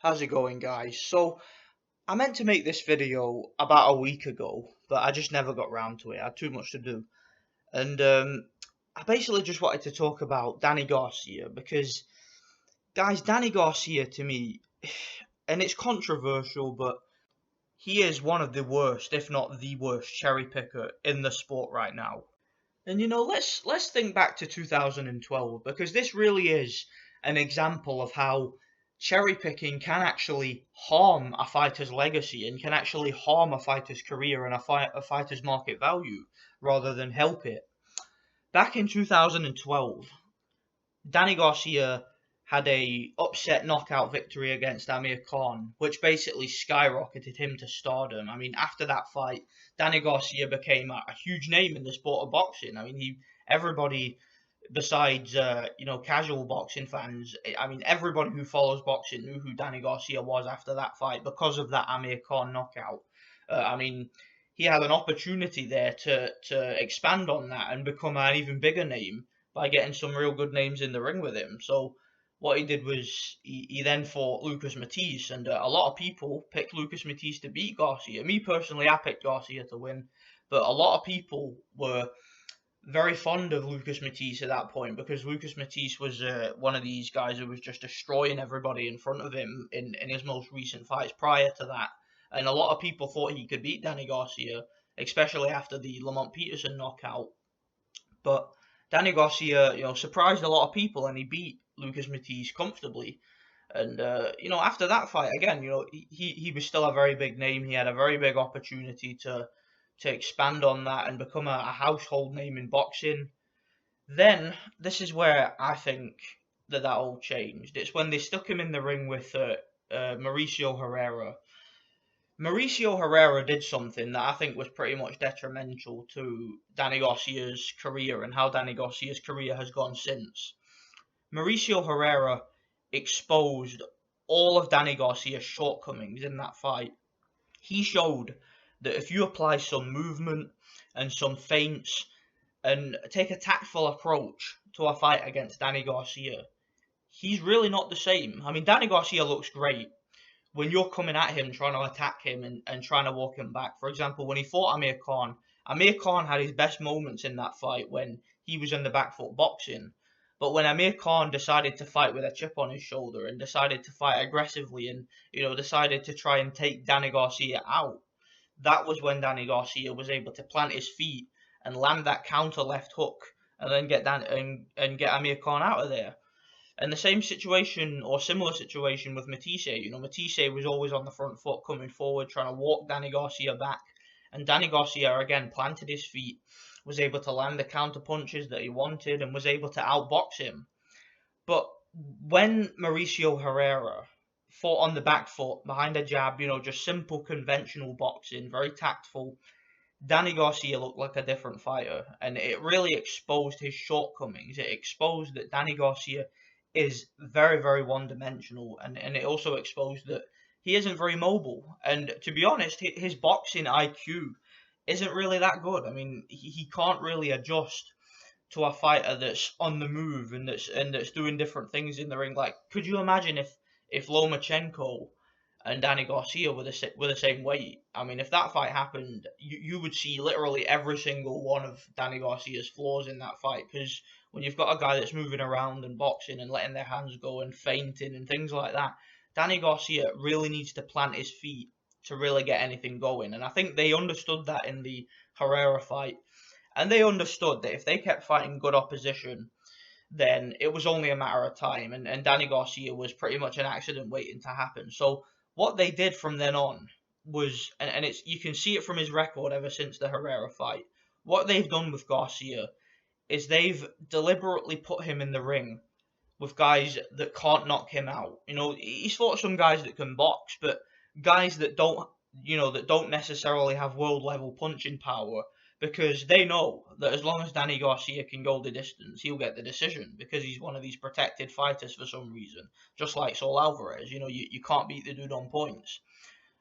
How's it going, guys? So, I meant to make this video about a week ago, but I just never got round to it. I had too much to do. And I basically just wanted to talk about Danny Garcia because, guys, Danny Garcia to me, and it's controversial, but he is one of the worst, if not the worst, cherry picker in the sport right now. And let's think back to 2012 because this really is an example of how cherry picking can actually harm a fighter's legacy and can actually harm a fighter's career and a fighter's market value rather than help it. Back in 2012, Danny Garcia had a upset knockout victory against Amir Khan, which basically skyrocketed him to stardom. I mean, after that fight, Danny Garcia became a huge name in the sport of boxing. I mean, everybody besides casual boxing fans, I mean, everybody who follows boxing knew who Danny Garcia was after that fight because of that Amir Khan knockout. I mean, he had an opportunity there to expand on that and become an even bigger name by getting some real good names in the ring with him. So what he did was he then fought Lucas Matisse, and a lot of people picked Lucas Matisse to beat Garcia. Me personally, I picked Garcia to win, but a lot of people were very fond of Lucas Matisse at that point because Lucas Matisse was one of these guys who was just destroying everybody in front of him in his most recent fights prior to that. And a lot of people thought he could beat Danny Garcia, especially after the Lamont Peterson knockout. But Danny Garcia, surprised a lot of people and he beat Lucas Matisse comfortably. And after that fight, again, he was still a very big name. He had a very big opportunity to expand on that and become a household name in boxing. Then this is where I think that all changed. It's when they stuck him in the ring with Mauricio Herrera. Mauricio Herrera did something that I think was pretty much detrimental to Danny Garcia's career and how Danny Garcia's career has gone since. Mauricio Herrera exposed all of Danny Garcia's shortcomings in that fight. He showed that if you apply some movement and some feints and take a tactful approach to a fight against Danny Garcia, he's really not the same. I mean, Danny Garcia looks great when you're coming at him, trying to attack him and trying to walk him back. For example, when he fought Amir Khan had his best moments in that fight when he was in the back foot boxing. But when Amir Khan decided to fight with a chip on his shoulder and decided to fight aggressively and, decided to try and take Danny Garcia out, that was when Danny Garcia was able to plant his feet and land that counter left hook and then and get Amir Khan out of there. And the same situation or similar situation with Matisse. Matisse was always on the front foot coming forward, trying to walk Danny Garcia back. And Danny Garcia again planted his feet, was able to land the counter punches that he wanted, and was able to outbox him. But when Mauricio Herrera fought on the back foot, behind a jab, just simple conventional boxing, very tactful, Danny Garcia looked like a different fighter. And it really exposed his shortcomings. It exposed that Danny Garcia is very, very one-dimensional, and it also exposed that he isn't very mobile. And to be honest, his boxing IQ isn't really that good. I mean, he can't really adjust to a fighter that's on the move and that's doing different things in the ring. Like, could you imagine if Lomachenko and Danny Garcia were the same weight? I mean, if that fight happened, you would see literally every single one of Danny Garcia's flaws in that fight because when you've got a guy that's moving around and boxing and letting their hands go and feinting and things like that, Danny Garcia really needs to plant his feet to really get anything going. And I think they understood that in the Herrera fight. And they understood that if they kept fighting good opposition, then it was only a matter of time. And Danny Garcia was pretty much an accident waiting to happen. So what they did from then on was, and it's you can see it from his record ever since the Herrera fight, what they've done with Garcia is they've deliberately put him in the ring with guys that can't knock him out. He's fought some guys that can box, but guys that don't necessarily have world level punching power because they know that as long as Danny Garcia can go the distance, he'll get the decision because he's one of these protected fighters for some reason, just like Saul Alvarez. You can't beat the dude on points.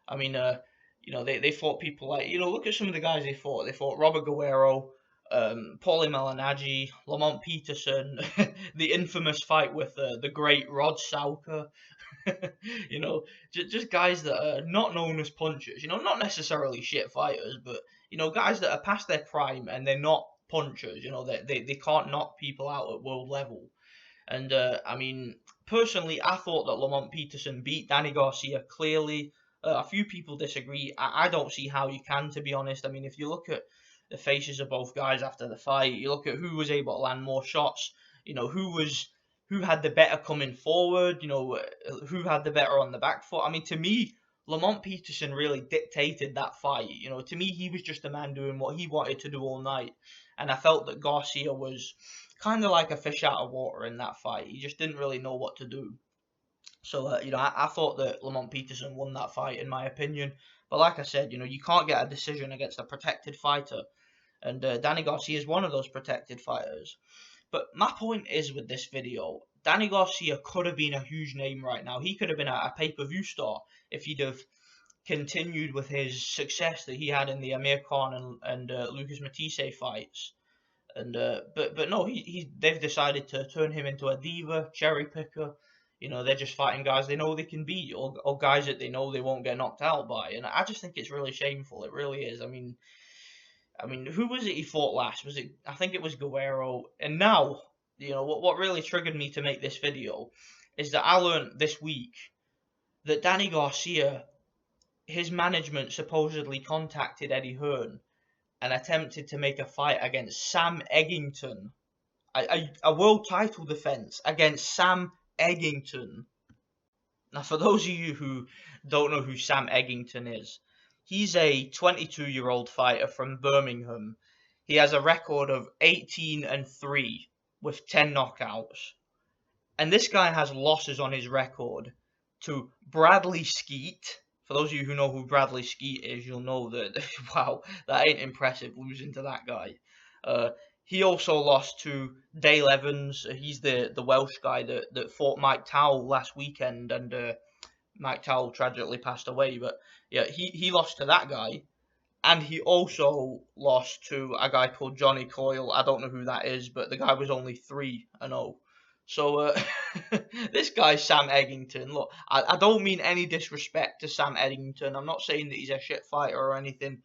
I mean, they fought people like, look at some of the guys they fought. They fought Robert Guerrero, Paulie Malignaggi, Lamont Peterson, the infamous fight with the great Rod Sauker. You know, just guys that are not known as punchers. You know, not necessarily shit fighters, but you know, guys that are past their prime and they're not punchers. You know, they can't knock people out at world level. And I mean, personally, I thought that Lamont Peterson beat Danny Garcia clearly. A few people disagree. I don't see how you can, to be honest. I mean, if you look at the faces of both guys after the fight, you look at who was able to land more shots. You know, who had the better coming forward. You know, who had the better on the back foot. I mean, to me, Lamont Peterson really dictated that fight. You know, to me, he was just a man doing what he wanted to do all night, and I felt that Garcia was kind of like a fish out of water in that fight. He just didn't really know what to do. So, you know, I thought that Lamont Peterson won that fight, in my opinion. But like I said, you know, you can't get a decision against a protected fighter. And Danny Garcia is one of those protected fighters. But my point is with this video, Danny Garcia could have been a huge name right now. He could have been a pay-per-view star if he'd have continued with his success that he had in the Amir Khan and Lucas Matisse fights. And but no, they've decided to turn him into a diva, cherry picker. You know, they're just fighting guys they know they can beat, or guys that they know they won't get knocked out by. And I just think it's really shameful. It really is. I mean, who was it he fought last? Was it? I think it was Guerrero. And now, you know, what really triggered me to make this video is that I learned this week that Danny Garcia, his management supposedly contacted Eddie Hearn and attempted to make a fight against Sam Eggington, a world title defense against Sam Eggington. Now, for those of you who don't know who Sam Eggington is, he's a 22-year-old fighter from Birmingham. He has a record of 18-3 with 10 knockouts. And this guy has losses on his record to Bradley Skeet. For those of you who know who Bradley Skeet is, you'll know that, wow, that ain't impressive losing to that guy. He also lost to Dale Evans. He's the Welsh guy that fought Mike Towell last weekend, and Mike Towell tragically passed away. But yeah, he lost to that guy. And he also lost to a guy called Johnny Coyle. I don't know who that is, but the guy was only 3-0. So this guy, Sam Eggington, look, I don't mean any disrespect to Sam Eggington. I'm not saying that he's a shit fighter or anything,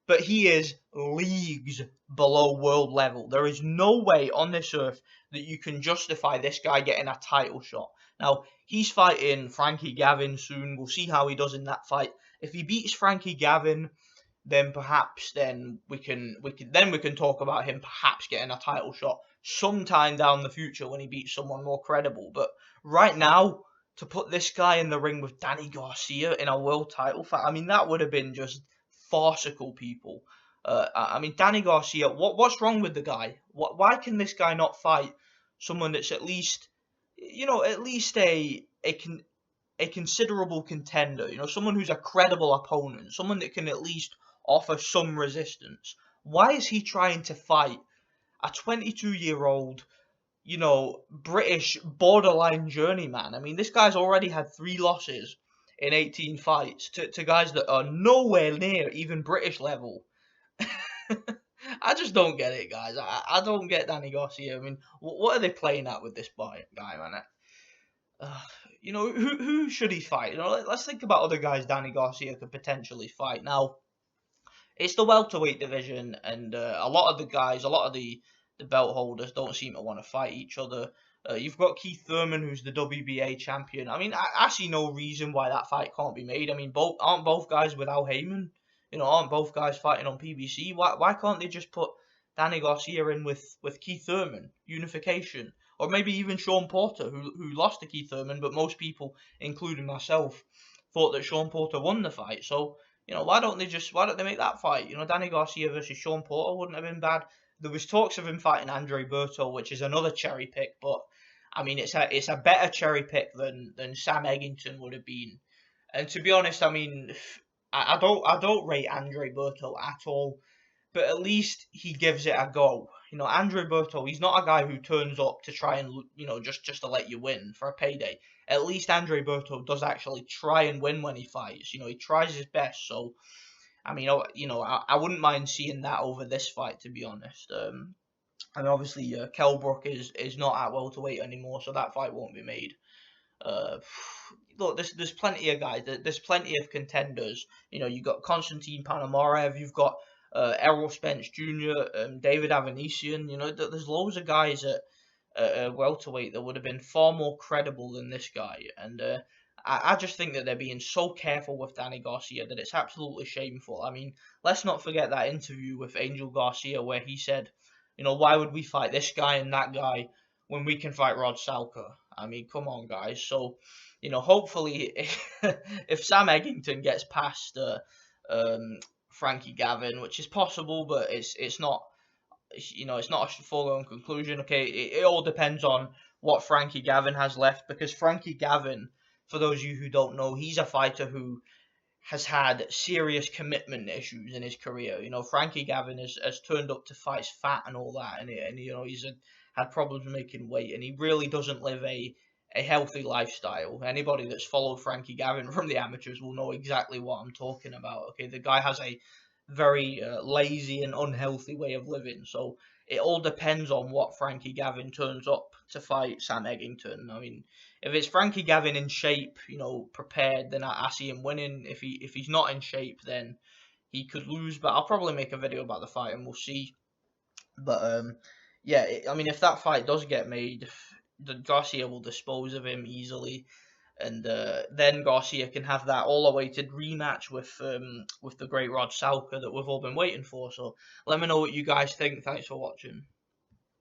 but he is leagues below world level. There is no way on this earth that you can justify this guy getting a title shot. Now, he's fighting Frankie Gavin soon. We'll see how he does in that fight. If he beats Frankie Gavin, then perhaps we can talk about him perhaps getting a title shot sometime down the future when he beats someone more credible. But right now, to put this guy in the ring with Danny Garcia in a world title fight, I mean, that would have been just farcical, people. I mean, Danny Garcia, what's wrong with the guy? Why can this guy not fight someone that's at least, you know, at least a considerable contender, you know, someone who's a credible opponent, someone that can at least offer some resistance? Why is he trying to fight a 22-year-old, you know, British borderline journeyman? I mean, this guy's already had 3 losses in 18 fights to guys that are nowhere near even British level. I just don't get it, guys. I don't get Danny Garcia. I mean, what are they playing at with this guy, man? You know, who should he fight? You know, let's think about other guys Danny Garcia could potentially fight. Now, it's the welterweight division, and a lot of the belt holders don't seem to want to fight each other. You've got Keith Thurman, who's the WBA champion. I mean, I see no reason why that fight can't be made. I mean, aren't both guys with Al Heyman? You know, aren't both guys fighting on PBC? Why can't they just put Danny Garcia in with Keith Thurman? Unification. Or maybe even Sean Porter, who lost to Keith Thurman, but most people, including myself, thought that Sean Porter won the fight. So, you know, why don't they make that fight? You know, Danny Garcia versus Sean Porter wouldn't have been bad. There was talks of him fighting Andre Berto, which is another cherry pick, but I mean, it's a better cherry pick than Sam Eggington would have been. And to be honest, I mean, I don't rate Andre Berto at all, but at least he gives it a go. You know, Andre Berto, he's not a guy who turns up to try and, you know, just to let you win for a payday. At least Andre Berto does actually try and win when he fights. You know, he tries his best. So I mean, I wouldn't mind seeing that over this fight, to be honest. And obviously, Kell Brook is not at welterweight anymore, so that fight won't be made. Uh, Look, there's plenty of guys. There's plenty of contenders. You've got Konstantin Panamarev. You've got Errol Spence Jr., David Avanesian. There's loads of guys at welterweight that would have been far more credible than this guy. And I just think that they're being so careful with Danny Garcia that it's absolutely shameful. I mean, let's not forget that interview with Angel Garcia where he said, why would we fight this guy and that guy when we can fight Rod Salka? I mean, come on, guys. So, hopefully, if Sam Eggington gets past Frankie Gavin, which is possible, but it's not. It's not a foregone conclusion. Okay, it all depends on what Frankie Gavin has left, because Frankie Gavin, for those of you who don't know, he's a fighter who has had serious commitment issues in his career. Frankie Gavin has turned up to fights fat and all that, and he's had problems making weight, and he really doesn't live a healthy lifestyle. Anybody that's followed Frankie Gavin from the amateurs will know exactly what I'm talking about. Okay, the guy has a very lazy and unhealthy way of living. So it all depends on what Frankie Gavin turns up to fight Sam Eggington. I mean, if it's Frankie Gavin in shape, prepared, then I see him winning. If he's not in shape, then he could lose. But I'll probably make a video about the fight and we'll see. But yeah, I mean, if that fight does get made, Garcia will dispose of him easily, and then Garcia can have that all-awaited rematch with the great Rod Salka that we've all been waiting for. So let me know what you guys think. Thanks for watching.